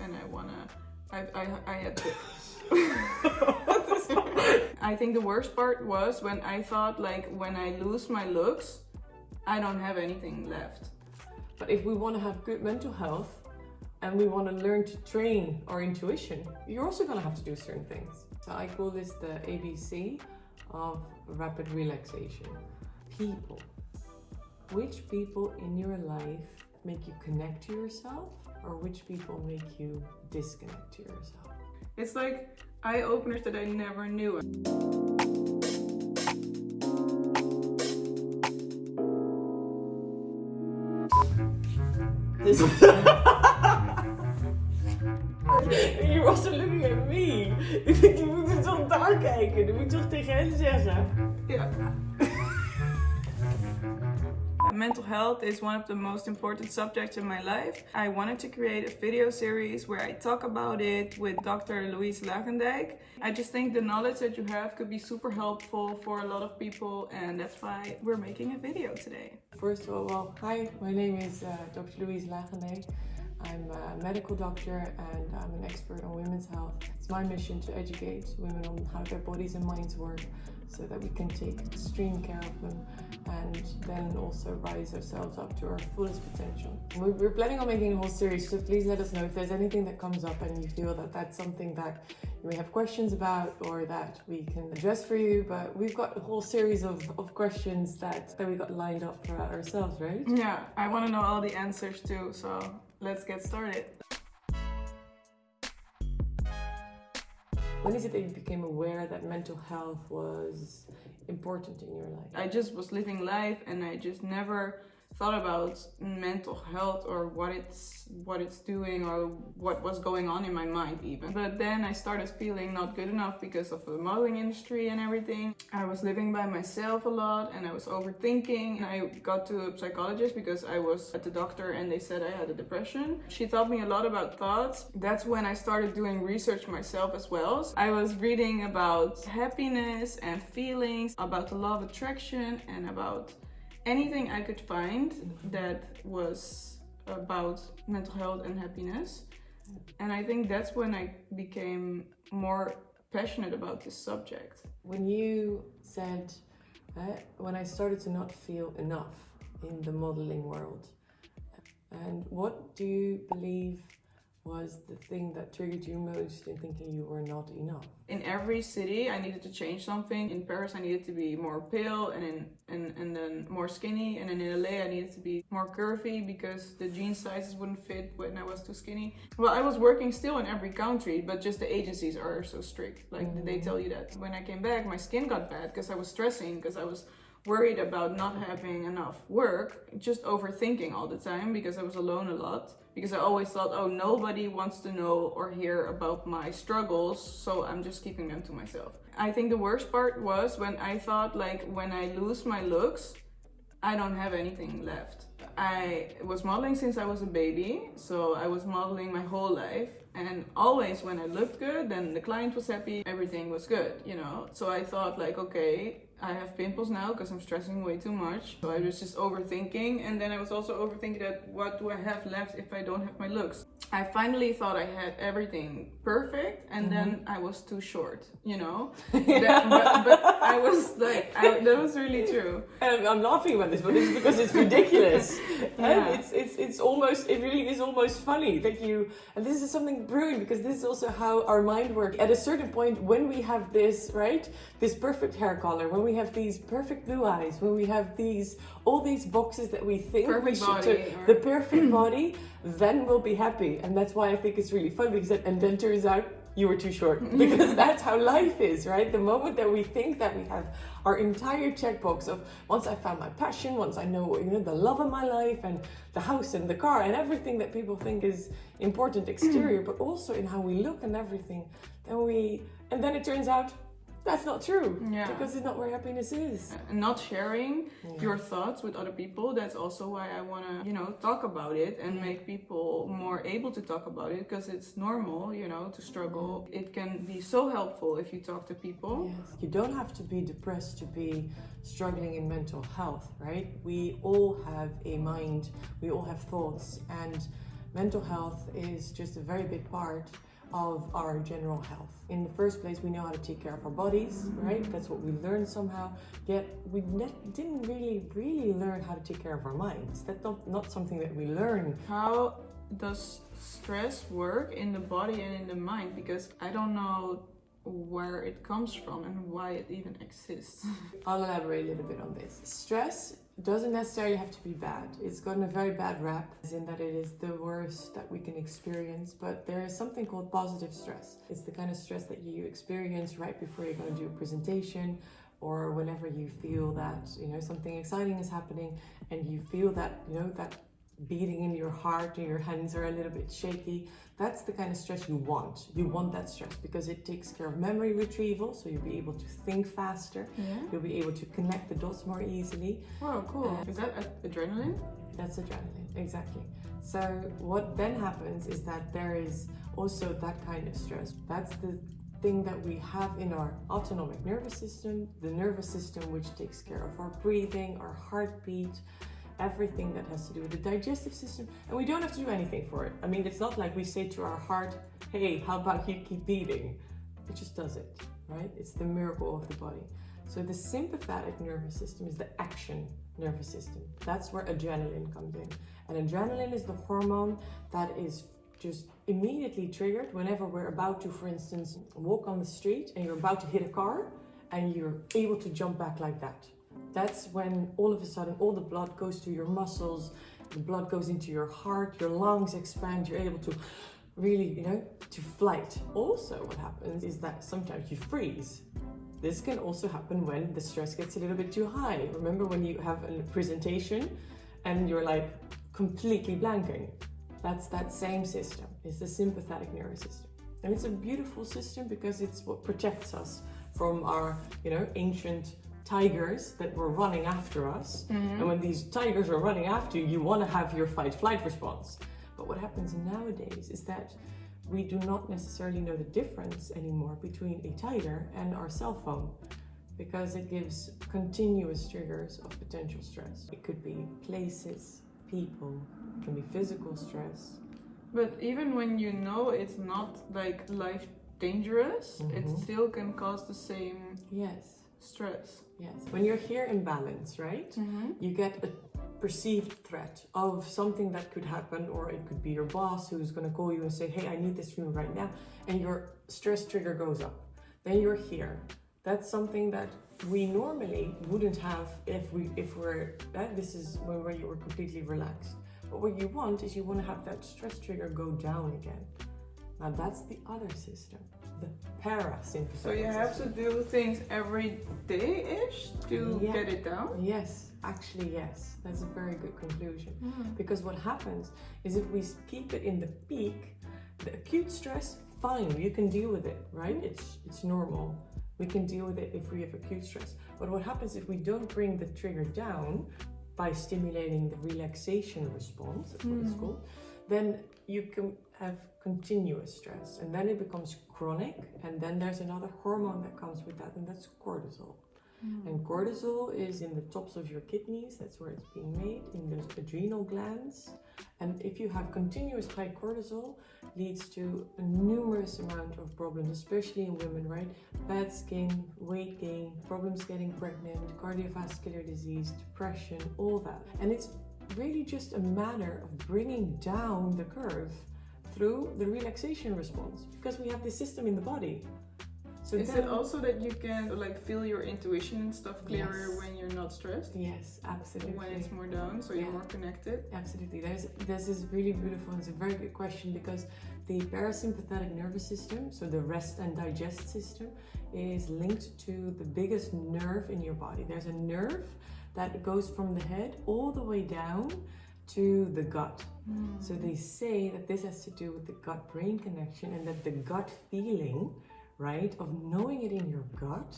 and I had to. I think the worst part was when I thought like when I lose my looks, I don't have anything left. But if we want to have good mental health and we want to learn to train our intuition, you're also going to have to do certain things. So I call this the ABC of rapid relaxation. People. Which people in your life make you connect to yourself, or which people make you disconnect to yourself? It's like eye-openers that I never knew. You're also looking at me. Ik denk, je moet toch daar kijken. Dat moet ik toch tegen hen zeggen. Yeah. Mental health is one of the most important subjects in my life. I wanted to create a video series where I talk about it with Dr. Louise. I just think the knowledge that you have could be super helpful for a lot of people, and that's why we're making a video today. First of all, hi, my name is Dr. Louise. I'm a medical doctor and I'm an expert on women's health. It's my mission to educate women on how their bodies and minds work so that we can take extreme care of them and then also rise ourselves up to our fullest potential. We're planning on making a whole series, so please let us know if there's anything that comes up and you feel that that's something that you may have questions about or that we can address for you. But we've got a whole series of questions that we got lined up for ourselves, right? Yeah, I want to know all the answers too, so let's get started. When is it that you became aware that mental health was important in your life? I just was living life and I just never thought about mental health or what it's doing or what was going on in my mind even. But then I started feeling not good enough because of the modeling industry and everything. I was living by myself a lot and I was overthinking. I got to a psychologist because I was at the doctor and they said I had a depression. She taught me a lot about thoughts. That's when I started doing research myself as well. I was reading about happiness and feelings, about the law of attraction and about anything I could find that was about mental health and happiness. And I think that's when I became more passionate about this subject. When you said, when I started to not feel enough in the modeling world, and what do you believe was the thing that triggered you most in thinking you were not enough? In every city I needed to change something. In Paris I needed to be more pale and then more skinny, and in LA I needed to be more curvy because the jean sizes wouldn't fit when I was too skinny. Well, I was working still in every country, but just the agencies are so strict. Like they tell you that. When I came back my skin got bad because I was stressing, because I was worried about not having enough work, just overthinking all the time because I was alone a lot. Because I always thought, oh, nobody wants to know or hear about my struggles, so I'm just keeping them to myself. I think the worst part was when I thought like when I lose my looks, I don't have anything left. I was modeling since I was a baby, so I was modeling my whole life. And always when I looked good, then the client was happy, everything was good, you know? So I thought like, okay, I have pimples now because I'm stressing way too much. So I was just overthinking, and then I was also overthinking that what do I have left if I don't have my looks? I finally thought I had everything perfect, and then I was too short, you know? but I was like, that was really true. I'm laughing about this, but it's because it's ridiculous. Yeah. It really is almost funny that and this is something brilliant because this is also how our mind works. At a certain point, when we have this, right, this perfect hair color, when we have these perfect blue eyes, when we have all these boxes that we think perfect we should, the perfect body, then we'll be happy. And that's why I think it's really fun because and then turns out you were too short, because that's how life is, right? The moment that we think that we have our entire checkbox of once I found my passion, once I know, the love of my life and the house and the car and everything that people think is important exterior, but also in how we look and everything, and then it turns out that's not true. Yeah. Because it's not where happiness is. Not sharing your thoughts with other people, that's also why I want to, talk about it and make people more able to talk about it, because it's normal, to struggle. It can be so helpful if you talk to people. Yes. You don't have to be depressed to be struggling in mental health, right? We all have a mind, we all have thoughts, and mental health is just a very big part of our general health. In the first place, we know how to take care of our bodies, right? That's what we learned somehow. Yet we didn't really learn how to take care of our minds. That's not something that we learn. How does stress work in the body and in the mind? Because I don't know where it comes from and why it even exists. I'll elaborate a little bit on this. Stress doesn't necessarily have to be bad. It's gotten a very bad rap, as in that it is the worst that we can experience, but there is something called positive stress. It's the kind of stress that you experience right before you're going to do a presentation, or whenever you feel that, something exciting is happening and you feel that, that beating in your heart and your hands are a little bit shaky. That's the kind of stress you want. You want that stress because it takes care of memory retrieval, so you'll be able to think faster. Yeah. You'll be able to connect the dots more easily. Wow, cool. Is that adrenaline? That's adrenaline, exactly. So what then happens is that there is also that kind of stress. That's the thing that we have in our autonomic nervous system, the nervous system which takes care of our breathing, our heartbeat, everything that has to do with the digestive system, and we don't have to do anything for it. I mean, it's not like we say to our heart, hey, how about you keep beating? It just does it, right? It's the miracle of the body. So the sympathetic nervous system is the action nervous system. That's where adrenaline comes in. And adrenaline is the hormone that is just immediately triggered whenever we're about to, for instance, walk on the street and you're about to hit a car and you're able to jump back like that. That's when all of a sudden all the blood goes to your muscles, the blood goes into your heart, your lungs expand, you're able to really, to flight. Also what happens is that sometimes you freeze. This can also happen when the stress gets a little bit too high. Remember when you have a presentation and you're like completely blanking? That's that same system. It's the sympathetic nervous system. And it's a beautiful system because it's what protects us from our, ancient tigers that were running after us. And when these tigers are running after you, you want to have your fight-flight response. But what happens nowadays is that we do not necessarily know the difference anymore between a tiger and our cell phone, because it gives continuous triggers of potential stress. It could be places, people, it can be physical stress. But even when it's not like life dangerous, it still can cause the same stress. Yes. When you're here in balance, right? You get a perceived threat of something that could happen, or it could be your boss who's going to call you and say, hey, I need this room right now, and your stress trigger goes up. Then you're here. That's something that we normally wouldn't have if we're this is when you were completely relaxed. But what you want is you want to have that stress trigger go down again. Now that's the other system, the parasympathetic. So you have to do things every day-ish to get it down? Yes, actually yes. That's a very good conclusion. Because what happens is if we keep it in the peak, the acute stress, fine, you can deal with it, right? It's normal. We can deal with it if we have acute stress. But what happens if we don't bring the trigger down by stimulating the relaxation response, that's what it's called, then you can have continuous stress, and then it becomes chronic, and then there's another hormone that comes with that, and that's cortisol. And cortisol is in the tops of your kidneys, that's where it's being made, in the adrenal glands. And if you have continuous high cortisol, leads to a numerous amount of problems, especially in women, right? Bad skin, weight gain, problems getting pregnant, cardiovascular disease, depression, all that. And it's really just a matter of bringing down the curve through the relaxation response, because we have this system in the body. So is it also that you can feel your intuition and stuff clearer when you're not stressed? Yes, absolutely. When it's more down, so you're more connected? Absolutely. This is really beautiful. It's a very good question, because the parasympathetic nervous system, so the rest and digest system, is linked to the biggest nerve in your body. There's a nerve that goes from the head all the way down to the gut. So they say that this has to do with the gut-brain connection, and that the gut feeling, right, of knowing it in your gut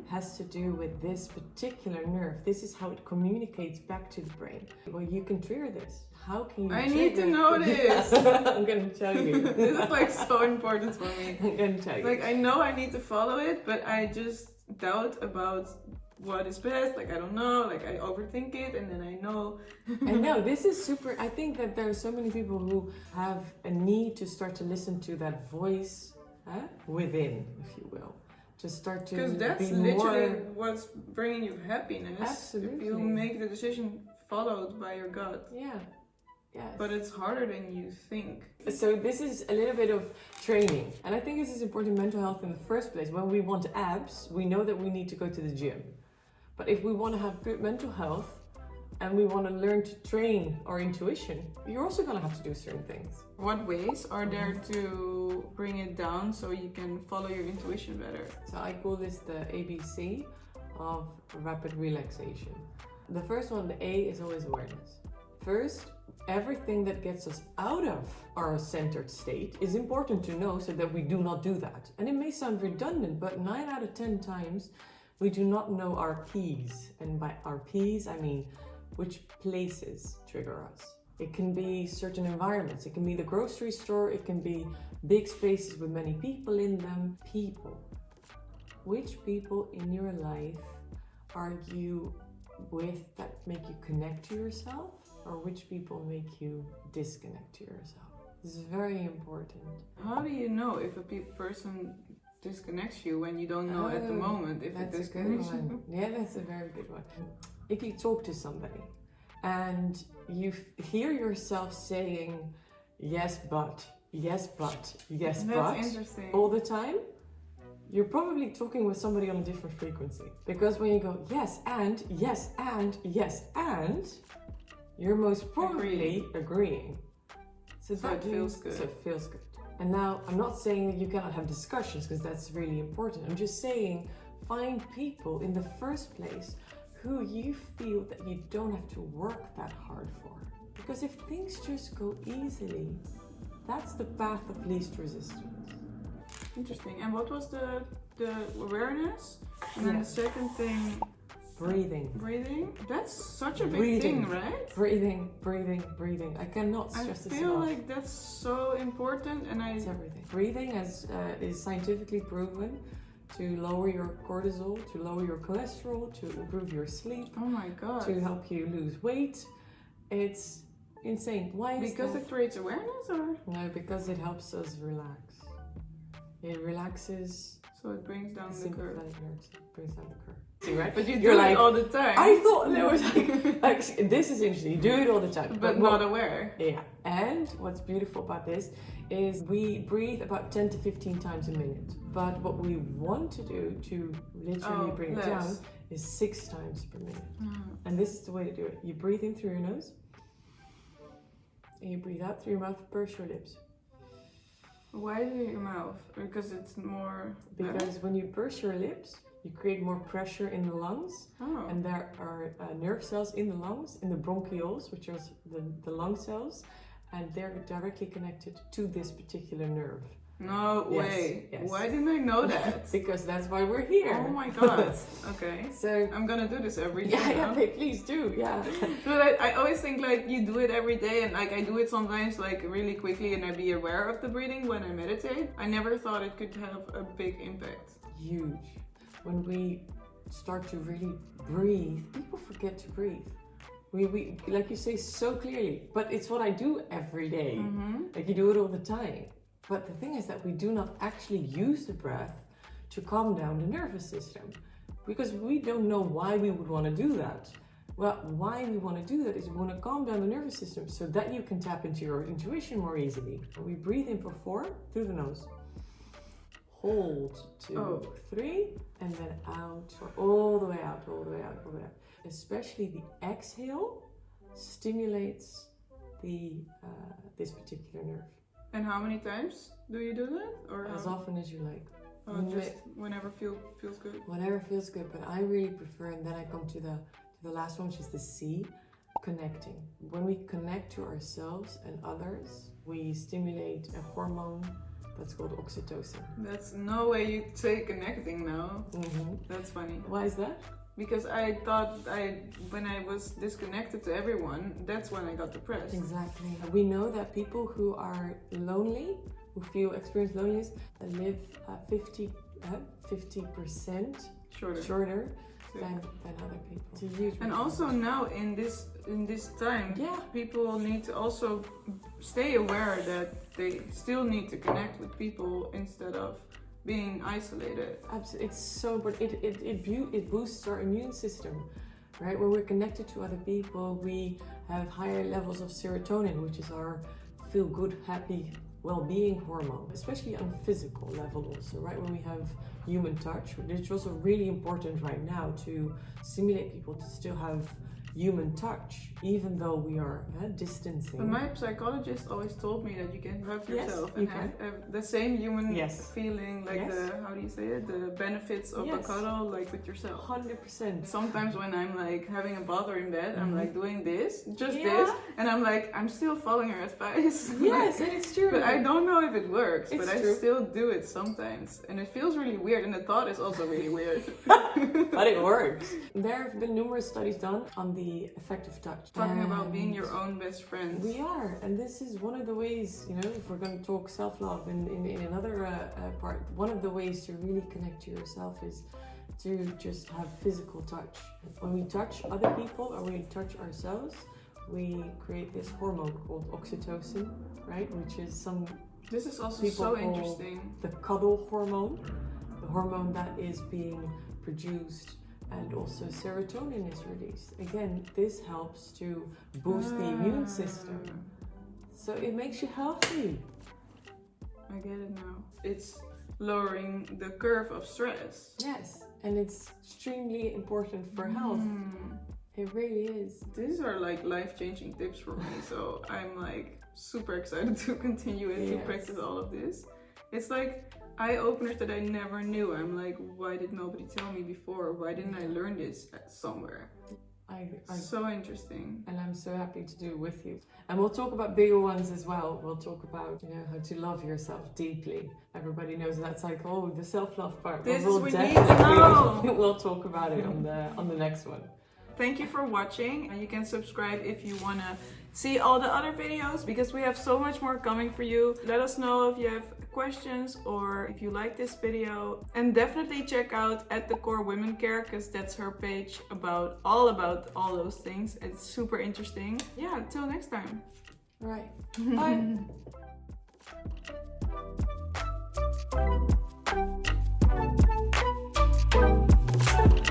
has to do with this particular nerve. This is how it communicates back to the brain. Well, you can trigger this. How can you I need to know this. I'm going to tell you. This is so important for me. I'm going to tell you. I know I need to follow it, but I just doubt about what is best. Like, I don't know. Like, I overthink it, and then I know. I know, this is super. I think that there are so many people who have a need to start to listen to that voice within, if you will. To start to because that's be literally more... what's bringing you happiness. Absolutely. If you make the decision followed by your gut. Yeah. Yes. But it's harder than you think. So this is a little bit of training. And I think this is important in mental health in the first place. When we want abs, we know that we need to go to the gym. But if we want to have good mental health and we want to learn to train our intuition, you're also going to have to do certain things. What ways are there to bring it down so you can follow your intuition better? So I call this the ABC of rapid relaxation. The first one, the A, is always awareness. First, everything that gets us out of our centered state is important to know so that we do not do that. And it may sound redundant, but 9 out of 10 times we do not know our P's. And by our P's, I mean which places trigger us. It can be certain environments. It can be the grocery store. It can be big spaces with many people in them. People. Which people in your life are you with that make you connect to yourself? Or which people make you disconnect to yourself? This is very important. How do you know if a person disconnects you when you don't know at the moment if it That's a good disconnects one. you? Yeah, that's a very good one. If you talk to somebody and you hear yourself saying yes but, yes but, yes but That's interesting. all the time, you're probably talking with somebody on a different frequency. Because when you go yes and, yes and, yes and, you're most probably agreeing. So that it feels good. So it feels good. And now, I'm not saying that you cannot have discussions, because that's really important. I'm just saying, find people in the first place who you feel that you don't have to work that hard for. Because if things just go easily, that's the path of least resistance. Interesting. And what was the awareness? And then the second thing... Breathing. Breathing? That's such a big thing, right? Breathing, breathing, breathing. I cannot stress this enough. I feel like that's so important, and It's everything. Breathing is scientifically proven to lower your cortisol, to lower your cholesterol, to improve your sleep. Oh my god. To help you lose weight. It's insane. Why is because that? It creates awareness, or? No, because it helps us relax. It relaxes. So it brings down the curve. Sympathetic nerves. It brings down the curve. See, right? But you do it all the time. I thought there was like this is interesting. You do it all the time, but not aware. Yeah. And what's beautiful about this is we breathe about 10 to 15 times a minute. But what we want to do to literally bring it down is 6 times per minute. And this is the way to do it. You breathe in through your nose, and you breathe out through your mouth. Purse your lips. Why do your mouth? Because it's more. Because when you purse your lips, you create more pressure in the lungs, and there are nerve cells in the lungs, in the bronchioles, which are the lung cells, and they're directly connected to this particular nerve. No way. Yes. Why didn't I know that? Because that's why we're here. Oh my god. Okay. So I'm gonna do this every day. Yeah, please do. Yeah. But I always think like you do it every day, and like I do it sometimes like really quickly, and I be aware of the breathing when I meditate. I never thought it could have a big impact. Huge. When we start to really breathe, people forget to breathe. We like you say so clearly, but it's what I do every day. Like you do it all the time. But the thing is that we do not actually use the breath to calm down the nervous system, because we don't know why we would want to do that. Well, why we want to do that is we want to calm down the nervous system so that you can tap into your intuition more easily. We breathe in for 4 through the nose. Hold 2, 3, and then out, all the way out, all the way out, all the way out. Especially the exhale stimulates this particular nerve. And how many times do you do that? Or as often as you like. Oh, just whenever feels good. Whenever feels good, but I really prefer, and then I come to the last one, which is the C, connecting. When we connect to ourselves and others, we stimulate a hormone that's called oxytocin. That's no way you say connecting now. That's funny. Why is that? Because I thought when I was disconnected to everyone, that's when I got depressed. Exactly. We know that people who are lonely, who experience loneliness, live 50% shorter than other people. It's a huge And also now in this time, people need to also stay aware that they still need to connect with people instead of being isolated. Absolutely, it's so important. It boosts our immune system, right? When we're connected to other people, we have higher levels of serotonin, which is our feel-good, happy, well-being hormone, especially on a physical level also, right? When we have human touch, which is also really important right now to stimulate people to still have human touch, even though we are distancing. But my psychologist always told me that you can rub yourself and have the same human feeling, like the, how do you say it, the benefits of a cuddle, like with yourself. 100%. Sometimes when I'm like having a bother in bed, I'm like doing this, just this, and I'm like, I'm still following her advice. Yes, and it's true. But I don't know if it works, but I still do it sometimes. And it feels really weird, and the thought is also really weird. But it works. There have been numerous studies done on the effect of touch. Talking about being your own best friend. We are, and this is one of the ways, you know, if we're going to talk self-love in another part, one of the ways to really connect to yourself is to just have physical touch. When we touch other people or when we touch ourselves, we create this hormone called oxytocin, right? Which is This is also so interesting. The cuddle hormone, the hormone that is being produced, and also serotonin is released. Again, this helps to boost the immune system. So it makes you healthy. I get it now. It's lowering the curve of stress. Yes, and it's extremely important for health. It really is. These are like life-changing tips for me, so I'm like super excited to continue and to practice all of this. It's like eye-openers that I never knew. I'm like, why did nobody tell me before? Why didn't I learn this somewhere? So interesting. And I'm so happy to do it with you. And we'll talk about bigger ones as well. We'll talk about, you know, how to love yourself deeply. Everybody knows that's like, oh, the self-love part. This is we need to know. We'll talk about it on the next one. Thank you for watching, and you can subscribe if you want to see all the other videos, because we have so much more coming for you. Let us know if you have questions or if you like this video, and definitely check out At the Core Women Care, because that's her page about all those things. It's super interesting. Yeah, till next time. All right. Bye.